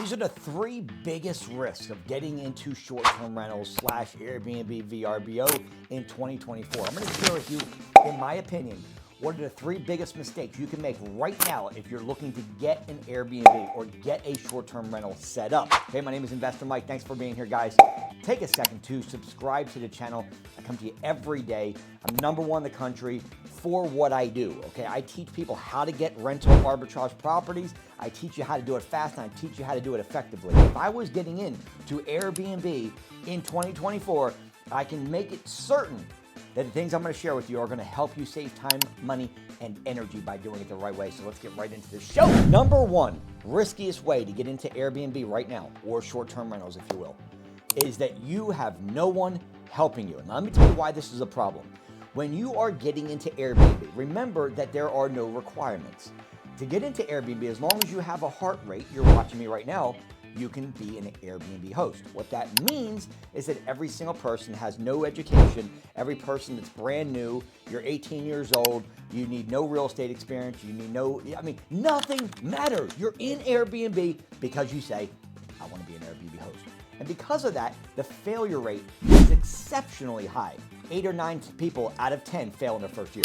These are the three biggest risks of getting into short-term rentals / Airbnb VRBO in 2024. I'm going to share with you, in my opinion, what are the three biggest mistakes you can make right now if you're looking to get an Airbnb or get a short-term rental set up. Okay, my name is Investor Mike. Thanks for being here, guys. Take a second to subscribe to the channel. I come to you every day. I'm #1 in the country for what I do. Okay, I teach people how to get rental arbitrage properties. I teach you how to do it fast, and I teach you how to do it effectively. If I was getting into Airbnb in 2024, I can make it certain that the things I'm going to share with you are going to help you save time, money, and energy by doing it the right way. So let's get right into the show. #1 riskiest way to get into Airbnb right now, or short-term rentals, if you will, is that you have no one helping you. And let me tell you why this is a problem. When you are getting into Airbnb, remember that there are no requirements. To get into Airbnb, as long as you have a heart rate, you're watching me right now, you can be an Airbnb host. What that means is that every single person has no education, every person that's brand new, you're 18 years old, you need no real estate experience, you need nothing matters. You're in Airbnb because you say, I want to be an Airbnb host. And because of that, the failure rate is exceptionally high. 8 or 9 people out of 10 fail in their first year.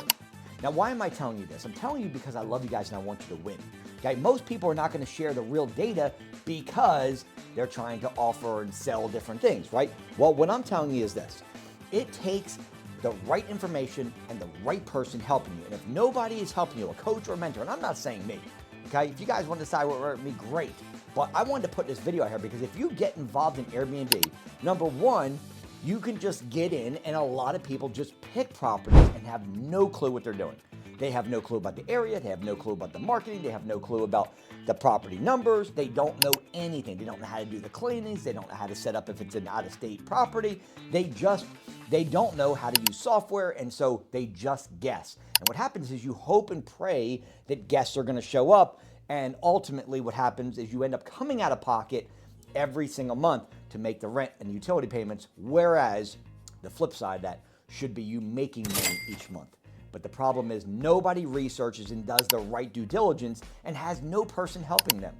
Now, why am I telling you this? I'm telling you because I love you guys and I want you to win. Okay, most people are not going to share the real data because they're trying to offer and sell different things, right? Well, what I'm telling you is this. It takes the right information and the right person helping you. And if nobody is helping you, a coach or a mentor, and I'm not saying me, okay? If you guys want to decide what works with me, great. But I wanted to put this video out here because if you get involved in Airbnb, #1, you can just get in, and a lot of people just pick properties and have no clue what they're doing. They have no clue about the area. They have no clue about the marketing. They have no clue about the property numbers. They don't know anything. They don't know how to do the cleanings. They don't know how to set up if it's an out-of-state property. They don't know how to use software, and so they just guess. And what happens is you hope and pray that guests are going to show up, and ultimately what happens is you end up coming out of pocket every single month to make the rent and utility payments, whereas the flip side of that should be you making money each month. But the problem is nobody researches and does the right due diligence and has no person helping them,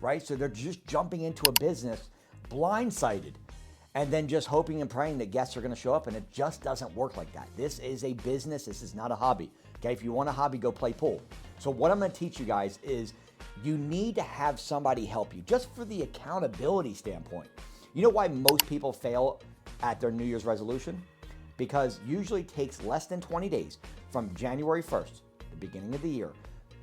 right? So they're just jumping into a business blindsided and then just hoping and praying that guests are going to show up, and it just doesn't work like that. This is a business. This is not a hobby. Okay, if you want a hobby, go play pool. So what I'm going to teach you guys is you need to have somebody help you, just for the accountability standpoint. You know why most people fail at their New Year's resolution? Because usually it takes less than 20 days from January 1st, the beginning of the year,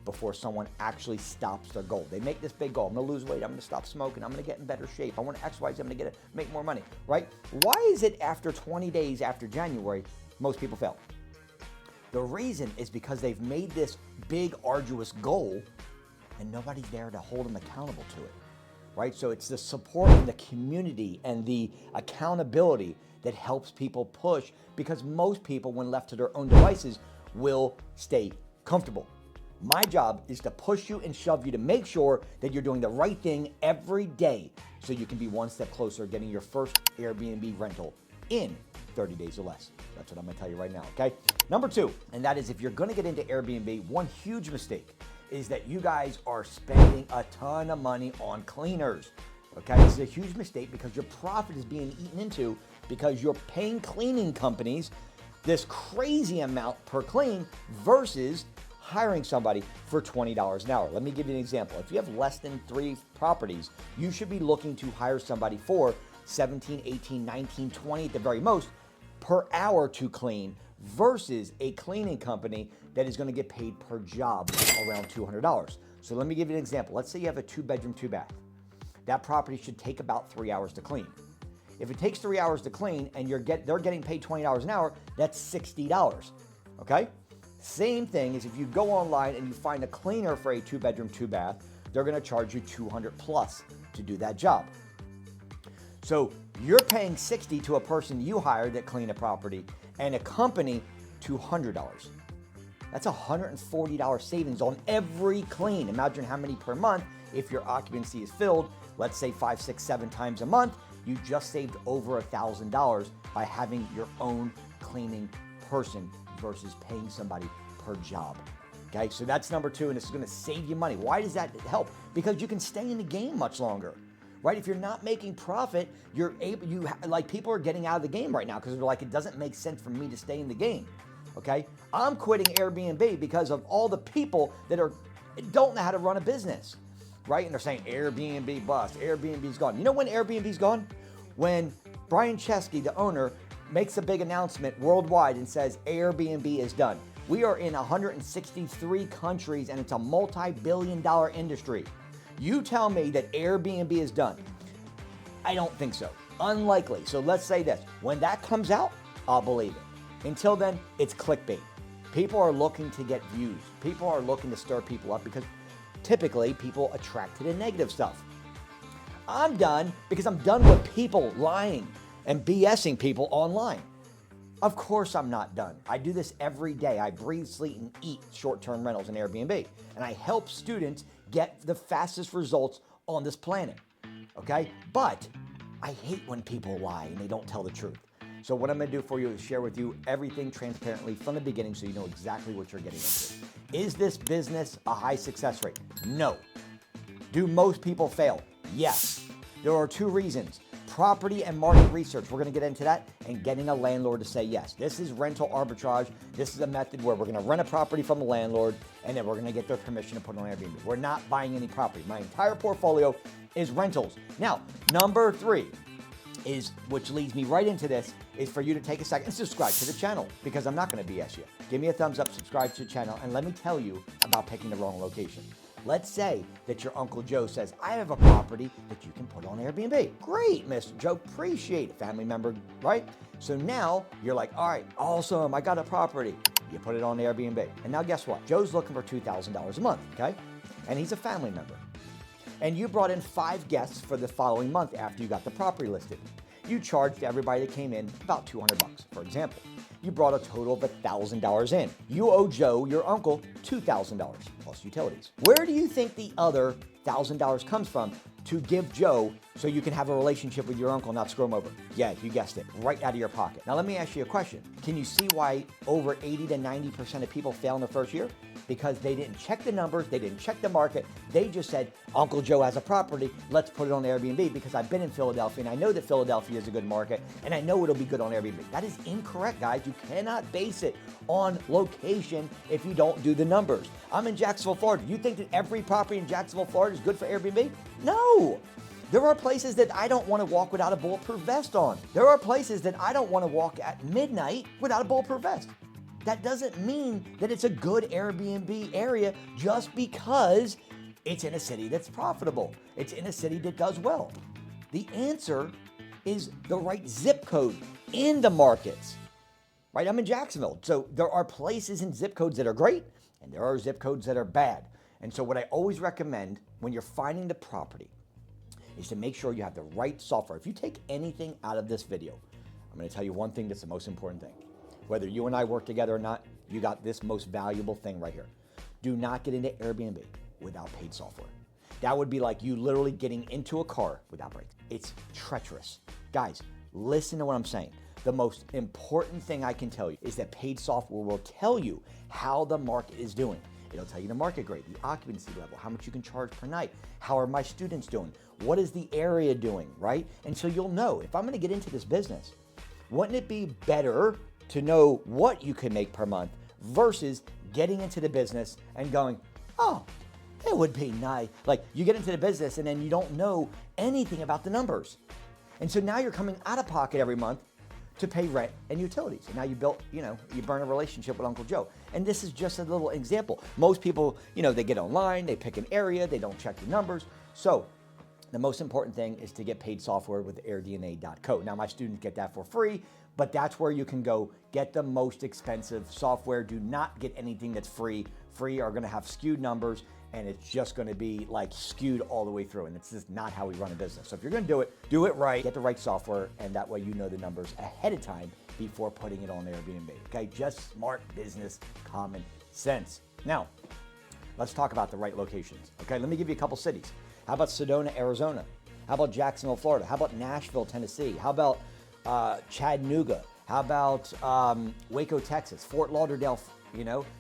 before someone actually stops their goal. They make this big goal. I'm going to lose weight. I'm going to stop smoking. I'm going to get in better shape. I want to X, Y, Z. I'm going to make more money, right? Why is it after 20 days after January, most people fail? The reason is because they've made this big, arduous goal and nobody's there to hold them accountable to it, right? So it's the support from the community and the accountability that helps people push, because most people, when left to their own devices, will stay comfortable. My job is to push you and shove you to make sure that you're doing the right thing every day so you can be one step closer to getting your first Airbnb rental in 30 days or less. That's what I'm gonna tell you right now, okay? #2, and that is if you're gonna get into Airbnb, one huge mistake is that you guys are spending a ton of money on cleaners, okay? This is a huge mistake because your profit is being eaten into because you're paying cleaning companies this crazy amount per clean versus hiring somebody for $20 an hour. Let me give you an example. If you have less than 3 properties, you should be looking to hire somebody for 17, 18, 19, 20 at the very most per hour to clean versus a cleaning company that is going to get paid per job around $200. So let me give you an example. Let's say you have a 2-bedroom, 2-bath. That property should take about 3 hours to clean. If it takes 3 hours to clean and they're getting paid $20 an hour, that's $60, okay? Same thing is if you go online and you find a cleaner for a 2-bedroom, 2-bath, they're going to charge you $200 plus to do that job. So you're paying $60 to a person you hired that clean a property, and a company $200. That's $140 savings on every clean. Imagine how many per month. If your occupancy is filled, let's say 5, 6, 7 times a month, you just saved over $1,000 by having your own cleaning person versus paying somebody per job. Okay, so that's #2, and this is going to save you money. Why does that help? Because you can stay in the game much longer. right? If you're not making profit, like people are getting out of the game right now because they're like, it doesn't make sense for me to stay in the game, okay? I'm quitting Airbnb because of all the people that don't know how to run a business, right? And they're saying Airbnb bust, Airbnb's gone. You know when Airbnb's gone? When Brian Chesky, the owner, makes a big announcement worldwide and says Airbnb is done. We are in 163 countries and it's a multi-billion-dollar industry. You tell me that Airbnb is done. I don't think so. Unlikely. So let's say this. When that comes out, I'll believe it. Until then, it's clickbait. People are looking to get views. People are looking to stir people up because typically people attract to the negative stuff. I'm done because I'm done with people lying and BSing people online. Of course I'm not done. I do this every day. I breathe, sleep, and eat short-term rentals in Airbnb. And I help students get the fastest results on this planet, okay? But I hate when people lie and they don't tell the truth. So what I'm gonna do for you is share with you everything transparently from the beginning so you know exactly what you're getting into. Is this business a high success rate? No. Do most people fail? Yes. There are two reasons. Property and market research, we're gonna get into that, and getting a landlord to say yes. This is rental arbitrage. This is a method where we're gonna rent a property from a landlord and then we're gonna get their permission to put it on Airbnb. We're not buying any property. My entire portfolio is rentals. Now, number 3 is, which leads me right into this, is for you to take a second and subscribe to the channel because I'm not gonna BS you. Give me a thumbs up, subscribe to the channel, and let me tell you about picking the wrong location. Let's say that your Uncle Joe says, I have a property that you can put on Airbnb. Great, Mr. Joe, appreciate it. Family member, right? So now you're like, all right, awesome, I got a property. You put it on Airbnb. And now guess what? Joe's looking for $2,000 a month, okay? And he's a family member. And you brought in 5 guests for the following month after you got the property listed. You charged everybody that came in about $200, for example. You brought a total of $1,000 in. You owe Joe, your uncle, $2,000 plus utilities. Where do you think the other $1,000 comes from to give Joe so you can have a relationship with your uncle and not screw him over? Yeah, you guessed it, right out of your pocket. Now let me ask you a question. Can you see why over 80 to 90% of people fail in the first year? Because they didn't check the numbers, they didn't check the market. They just said, Uncle Joe has a property, let's put it on Airbnb because I've been in Philadelphia and I know that Philadelphia is a good market and I know it'll be good on Airbnb. That is incorrect, guys. You cannot base it on location if you don't do the numbers. I'm in Jacksonville, Florida. You think that every property in Jacksonville, Florida is good for Airbnb? No. There are places that I don't want to walk without a bulletproof vest on. There are places that I don't want to walk at midnight without a bulletproof vest. That doesn't mean that it's a good Airbnb area just because it's in a city that's profitable. It's in a city that does well. The answer is the right zip code in the markets, right? I'm in Jacksonville. So there are places and zip codes that are great and there are zip codes that are bad. And so what I always recommend when you're finding the property is to make sure you have the right software. If you take anything out of this video, I'm going to tell you one thing that's the most important thing. Whether you and I work together or not, you got this most valuable thing right here. Do not get into Airbnb without paid software. That would be like you literally getting into a car without brakes. It's treacherous. Guys, listen to what I'm saying. The most important thing I can tell you is that paid software will tell you how the market is doing. It'll tell you the market grade, the occupancy level, how much you can charge per night, how are my students doing, what is the area doing, right? And so you'll know, if I'm gonna get into this business, wouldn't it be better to know what you can make per month versus getting into the business and going, oh, it would be nice. Like you get into the business and then you don't know anything about the numbers. And so now you're coming out of pocket every month to pay rent and utilities. And now you built, you burn a relationship with Uncle Joe. And this is just a little example. Most people, they get online, they pick an area, they don't check the numbers. So the most important thing is to get paid software with airdna.co. Now my students get that for free, but that's where you can go get the most expensive software. Do not get anything that's free. Free are gonna have skewed numbers and it's just gonna be like skewed all the way through. And it's just not how we run a business. So if you're gonna do it right, get the right software, and that way you know the numbers ahead of time before putting it on Airbnb. Okay, just smart business, common sense. Now, let's talk about the right locations. Okay, let me give you a couple cities. How about Sedona, Arizona? How about Jacksonville, Florida? How about Nashville, Tennessee? How about Chattanooga? How about Waco, Texas? Fort Lauderdale,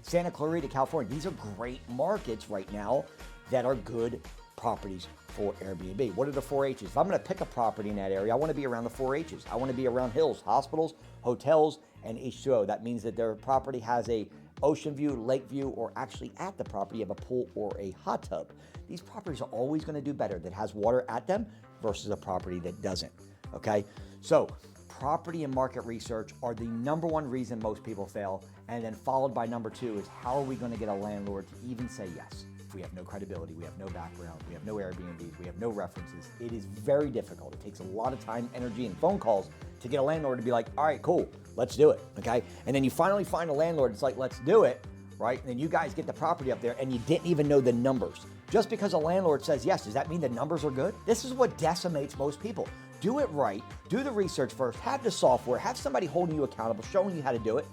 Santa Clarita, California. These are great markets right now that are good properties for Airbnb. What are the 4 H's? If I'm going to pick a property in that area, I want to be around the 4 H's. I want to be around hills, hospitals, hotels, and H2O. That means that their property has a ocean view, lake view, or actually at the property of a pool or a hot tub. These properties are always going to do better that has water at them versus a property that doesn't, okay? So property and market research are the number one reason most people fail, and then followed by number 2 is how are we going to get a landlord to even say yes? If we have no credibility, we have no background, we have no Airbnbs, we have no references, it is very difficult. It takes a lot of time, energy, and phone calls to get a landlord to be like, all right, cool, let's do it, okay? And then you finally find a landlord, it's like, let's do it, right? And then you guys get the property up there and you didn't even know the numbers. Just because a landlord says yes, does that mean the numbers are good? This is what decimates most people. Do it right, do the research first, have the software, have somebody holding you accountable, showing you how to do it,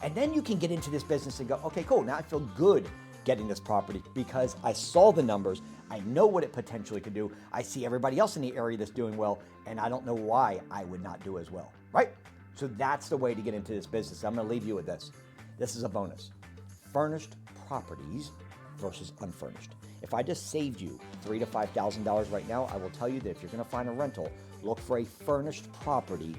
and then you can get into this business and go, okay, cool, now I feel good getting this property because I saw the numbers, I know what it potentially could do, I see everybody else in the area that's doing well, and I don't know why I would not do as well, right? So that's the way to get into this business. I'm gonna leave you with this. This is a bonus. Furnished properties versus unfurnished. If I just saved you $3,000 to $5,000 right now, I will tell you that if you're gonna find a rental, look for a furnished property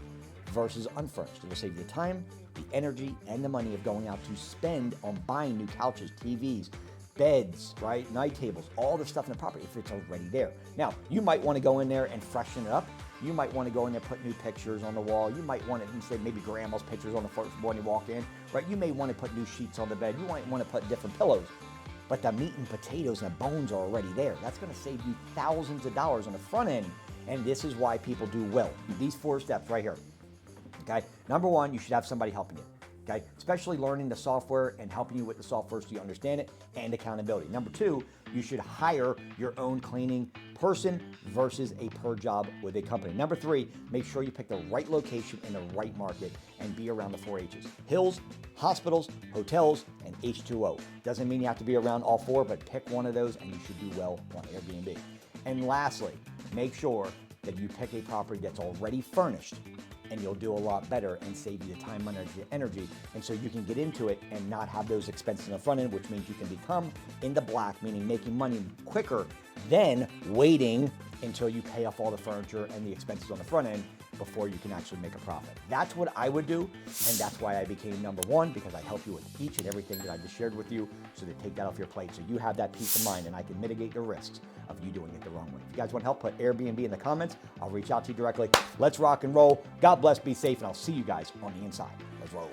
versus unfurnished. It will save you the time, the energy, and the money of going out to spend on buying new couches, TVs, beds, right, night tables, all the stuff in the property if it's already there. Now, you might want to go in there and freshen it up. You might want to go in there, put new pictures on the wall. You might want to instead maybe grandma's pictures on the first when you walk in, right? You may want to put new sheets on the bed. You might want to put different pillows. But the meat and potatoes and the bones are already there. That's going to save you thousands of dollars on the front end. And this is why people do well. These 4 steps right here. Okay. Number 1, you should have somebody helping you. Okay. Especially learning the software and helping you with the software so you understand it, and accountability. Number 2, you should hire your own cleaning person versus a per job with a company. Number 3, make sure you pick the right location in the right market and be around the 4 H's. Hills, hospitals, hotels, and H2O. Doesn't mean you have to be around all 4, but pick one of those and you should do well on Airbnb. And lastly, make sure that you pick a property that's already furnished, and you'll do a lot better and save you the time, money, energy. And so you can get into it and not have those expenses in the front end, which means you can become in the black, meaning making money quicker than waiting until you pay off all the furniture and the expenses on the front end before you can actually make a profit. That's what I would do, and that's why I became number 1, because I help you with each and everything that I just shared with you, so to take that off your plate so you have that peace of mind and I can mitigate the risks of you doing it the wrong way. If you guys want help, put Airbnb in the comments. I'll reach out to you directly. Let's rock and roll. God bless, be safe, and I'll see you guys on the inside. Let's roll.